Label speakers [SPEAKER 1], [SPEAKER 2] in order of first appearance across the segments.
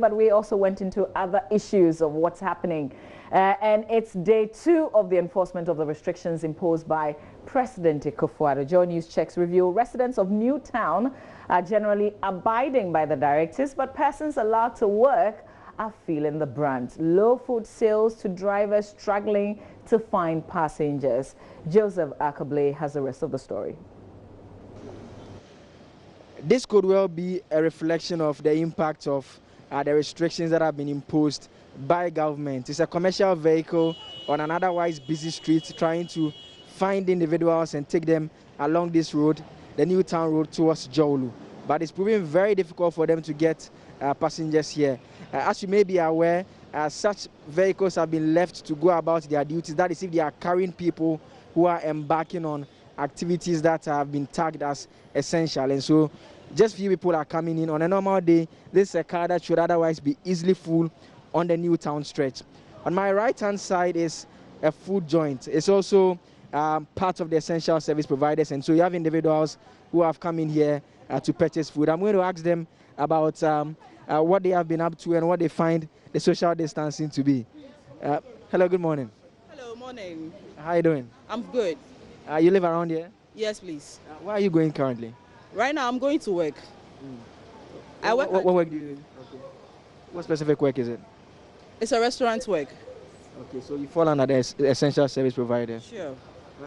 [SPEAKER 1] But we also went into other issues of what's happening. And it's day 2 of the enforcement of the restrictions imposed by President Akufo-Addo. JoyNews checks reveal residents of Newtown are generally abiding by the directives, but persons allowed to work are feeling the brunt. Low food sales to drivers struggling to find passengers. Joseph Akable has the rest of the story.
[SPEAKER 2] This could well be a reflection of the impact of the restrictions that have been imposed by government. It's a commercial vehicle on an otherwise busy street trying to find individuals and take them along this road, the Newtown road towards Jowlu. But it's proving very difficult for them to get passengers here. As you may be aware, such vehicles have been left to go about their duties. That is if they are carrying people who are embarking on activities that have been tagged as essential. And so just few people are coming in. On a normal day, this is a car that should otherwise be easily full on the Newtown stretch. On my right-hand side is a food joint. It's also part of the essential service providers. And so you have individuals who have come in here to purchase food. I'm going to ask them about what they have been up to and what they find the social distancing to be. Hello, good morning.
[SPEAKER 3] Hello, morning.
[SPEAKER 2] How are you doing?
[SPEAKER 3] I'm good.
[SPEAKER 2] You live around here?
[SPEAKER 3] Yes, please.
[SPEAKER 2] Where are you going currently?
[SPEAKER 3] Right now, I'm going to work.
[SPEAKER 2] What work do you do? Okay. What specific work is it?
[SPEAKER 3] It's a restaurant work.
[SPEAKER 2] Okay, so you fall under the essential service provider.
[SPEAKER 3] Sure.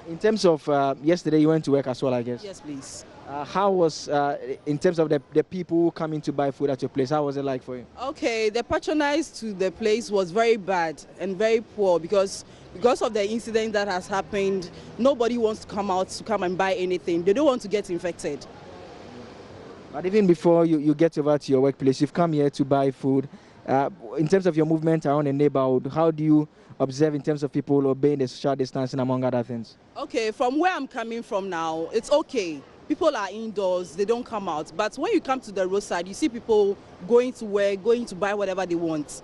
[SPEAKER 2] In terms of yesterday, you went to work as well, I guess?
[SPEAKER 3] Yes, please.
[SPEAKER 2] How was, in terms of the people who coming to buy food at your place, how was it like for you?
[SPEAKER 3] Okay, the patronize to the place was very bad and very poor because of the incident that has happened. Nobody wants to come out to come and buy anything. They don't want to get infected.
[SPEAKER 2] But even before you get over to your workplace, you've come here to buy food. In terms of your movement around the neighborhood, how do you observe in terms of people obeying the social distancing, among other things?
[SPEAKER 3] Okay, from where I'm coming from now, it's okay. People are indoors, they don't come out. But when you come to the roadside, you see people going to work, going to buy whatever they want.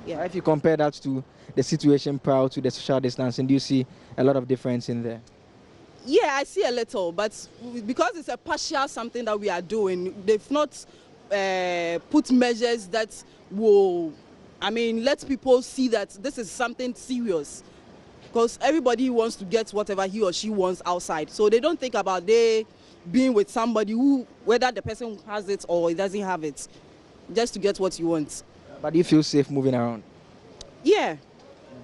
[SPEAKER 3] Yeah.
[SPEAKER 2] If you compare that to the situation prior to the social distancing, do you see a lot of difference in there?
[SPEAKER 3] Yeah, I see a little, but because it's a partial something that we are doing, they've not put measures that will, let people see that this is something serious. Because everybody wants to get whatever he or she wants outside. So they don't think about they being with somebody who, whether the person has it or he doesn't have it, just to get what you want.
[SPEAKER 2] But do you feel safe moving around?
[SPEAKER 3] Yeah.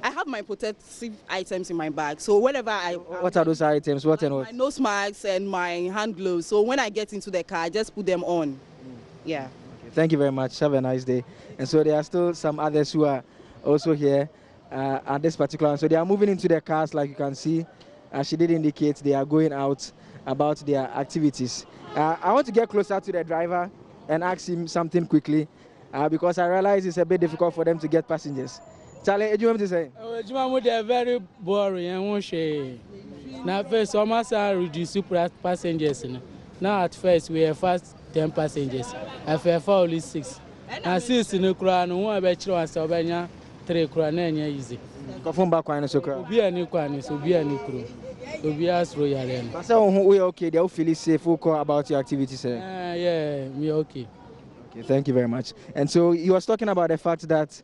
[SPEAKER 3] I have my protective items in my bag. So whenever
[SPEAKER 2] What are those items? What and what?
[SPEAKER 3] My nose masks and my hand gloves. So when I get into the car, I just put them on. Yeah.
[SPEAKER 2] Okay, thank you very much. Have a nice day. And so there are still some others who are also here at this particular one. So they are moving into their cars, like you can see. She did indicate they are going out about their activities. I want to get closer to the driver and ask him something quickly because I realize it's a bit difficult for them to get passengers. Charlie, what do you want to say?
[SPEAKER 4] They are very boring. Now, first, almost reduce passengers. Now, at first, we have first 10 passengers. After only 6. Now, since in the crown, one better was Albania, 3 crown, easy.
[SPEAKER 2] Confirm back one, so
[SPEAKER 4] be a new crown, so be a new crew. So be as royal.
[SPEAKER 2] So, we okay, they all feel safe. Who call about your activities?
[SPEAKER 4] Yeah, me okay.
[SPEAKER 2] Okay, thank you very much. And so you was talking about the fact that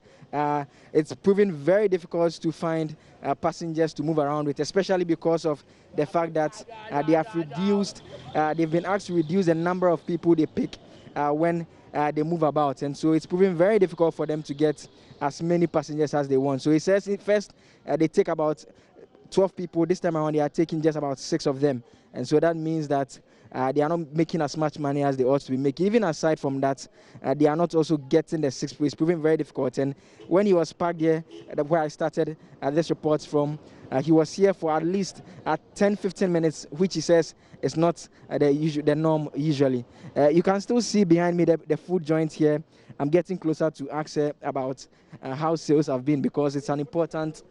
[SPEAKER 2] it's proven very difficult to find passengers to move around with, especially because of the fact that they have reduced, they've been asked to reduce the number of people they pick when they move about. And so it's proven very difficult for them to get as many passengers as they want. So he says first they take about 12 people. This time around they are taking just about 6 of them. And so that means that they are not making as much money as they ought to be making. Even aside from that, they are not also getting the 6 people. It's proving very difficult. And when he was parked here, where I started this report from, he was here for at least 10-15 minutes, which he says is not the norm usually. You can still see behind me the food joint here. I'm getting closer to ask her about how sales have been because it's an important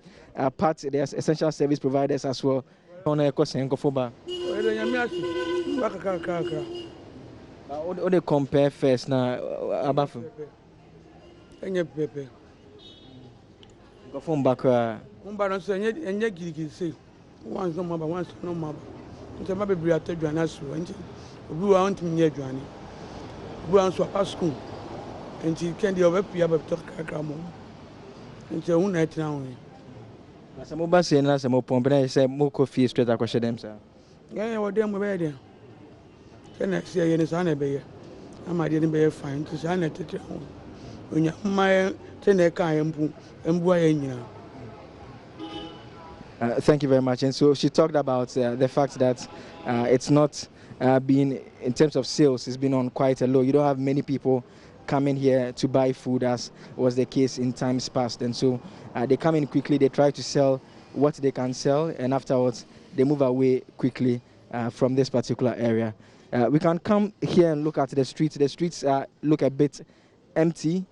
[SPEAKER 2] part. There's essential service providers as well. What do you compare first now? Abafu. Go from back.
[SPEAKER 5] Once no maba, once no maba. Nti ma bebre atadwana so nti obi wa ntumi nye adwane. Obi wa nso apa school. nti kendi obepia beto kakra mo nti hu na etina ho
[SPEAKER 2] na se mo ba se na se mo pompe na se mo ko fie straight akoshe dem sir
[SPEAKER 5] yeah wo dem be there kana se ye ni sa na be ye ama de ni be fine nti sa na tete ho onya ma te na ka embu aye nyina.
[SPEAKER 2] Thank you very much. And so she talked about the fact that it's not been, in terms of sales, it's been on quite a low. You don't have many people coming here to buy food as was the case in times past. And so they come in quickly, they try to sell what they can sell, and afterwards they move away quickly from this particular area. We can come here and look at the streets. The streets look a bit empty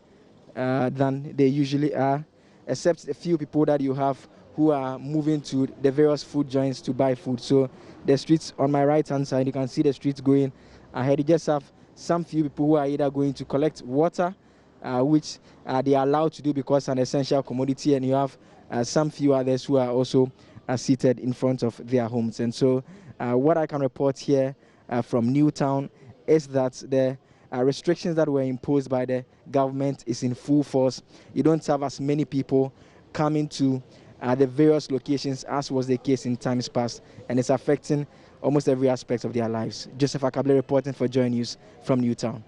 [SPEAKER 2] than they usually are, except a few people that you have who are moving to the various food joints to buy food. So the streets on my right hand side, you can see the streets going ahead. You just have some few people who are either going to collect water, which they are allowed to do because it's an essential commodity, and you have some few others who are also seated in front of their homes. And so what I can report here from Newtown is that the restrictions that were imposed by the government is in full force. You don't have as many people coming to the various locations as was the case in times past, and it's affecting almost every aspect of their lives. Joseph Akable reporting for JoyNews from Newtown.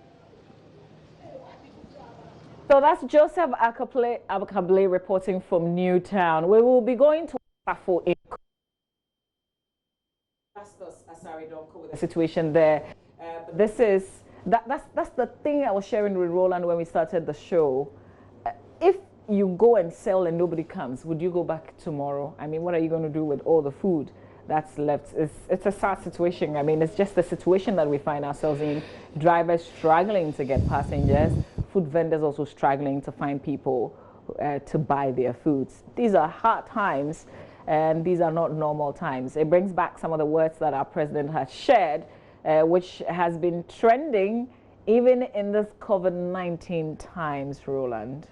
[SPEAKER 1] So that's Joseph Akable reporting from Newtown. We will be going to Safo in with the situation there. That's the thing I was sharing with Roland when we started the show. If you go and sell and nobody comes, would you go back tomorrow? I mean, what are you going to do with all the food that's left? It's a sad situation. I mean, it's just the situation that we find ourselves in. Drivers struggling to get passengers, food vendors also struggling to find people to buy their foods. These are hard times, and these are not normal times. It brings back some of the words that our president has shared, which has been trending even in this COVID-19 times, Roland.